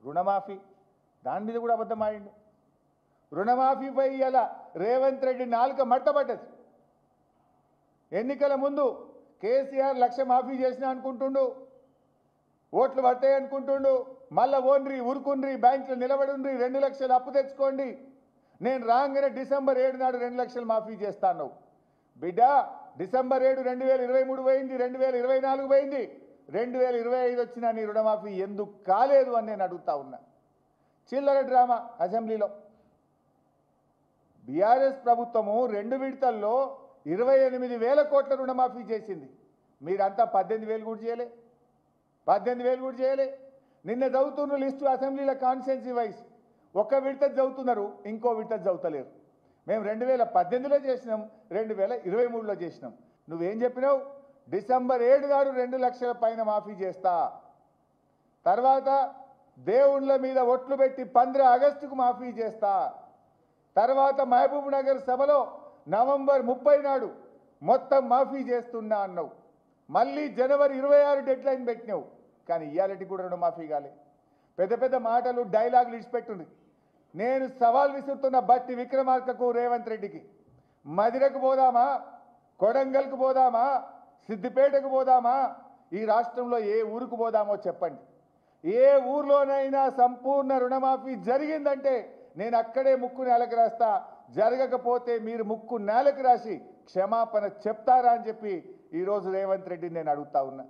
రుణమాఫీ దాని మీద కూడా అబద్ధం ఆడిండు. రుణమాఫీపై ఇలా రేవంత్ రెడ్డి నాలుక మట్టపడ్డది. ఎన్నికల ముందు కేసీఆర్ 1,00,000 మాఫీ చేసిన అనుకుంటుండు, ఓట్లు పడతాయి అనుకుంటుండు. మళ్ళా ఓన్రి ఉరుకుండ్రి, బ్యాంకులు నిలబడుండ్రి, 2 లక్షలు అప్పు తెచ్చుకోండి, నేను రాగానే డిసెంబర్ 7 నాడు 2 లక్షలు మాఫీ చేస్తాను. బిడ్డ డిసెంబర్ 7 2023 పోయింది, 2024 పోయింది, 2025 వచ్చినా నీ రుణమాఫీ ఎందుకు కాలేదు అని నేను అడుగుతా ఉన్నా. చిల్లర డ్రామా అసెంబ్లీలో. బీఆర్ఎస్ ప్రభుత్వము 2 విడతల్లో 28,000 కోట్ల రుణమాఫీ చేసింది. మీరంతా 18,000 కూడా చేయలే, 18,000 కూడా చేయలే. నిన్న చదువుతున్న లిస్టు అసెంబ్లీలో కాన్స్టిట్యున్సీ వైజ్ ఒక విడత చదువుతున్నారు, ఇంకో విడత చదువుతలేరు. మేము 2018లో చేసినాం, 2023లో చేసినాం. నువ్వేం చెప్పినావు? డిసెంబర్ 7 నాడు 2 లక్షల పైన మాఫీ చేస్తా, తర్వాత దేవుళ్ళ మీద ఒట్లు పెట్టి 15 ఆగస్టుకు మాఫీ చేస్తా, తర్వాత మహబూబ్ నగర్ సభలో నవంబర్ 30 నాడు మొత్తం మాఫీ చేస్తున్నా అన్నావు. మళ్ళీ జనవరి 26 డెడ్ లైన్ పెట్టినావు. కానీ ఇయాలటి కూడా రుణమాఫీ కాలే. పెద్ద పెద్ద మాటలు డైలాగులు ఇచ్చిపెట్టుంది. నేను సవాల్ విసురుతున్న బట్టి విక్రమార్కకు, రేవంత్ రెడ్డికి, మదిరకు పోదామా, కొడంగల్కు పోదామా, సిద్దిపేటకు పోదామా, ఈ రాష్ట్రంలో ఏ ఊరుకు పోదామో చెప్పండి. ఏ ఊర్లోనైనా సంపూర్ణ రుణమాఫీ జరిగిందంటే నేను అక్కడే ముక్కు నేలకు రాస్తా, జరగకపోతే మీరు ముక్కు నేలకు రాసి క్షమాపణ చెప్తారా అని చెప్పి ఈరోజు రేవంత్ రెడ్డిని నేను అడుగుతా ఉన్నా.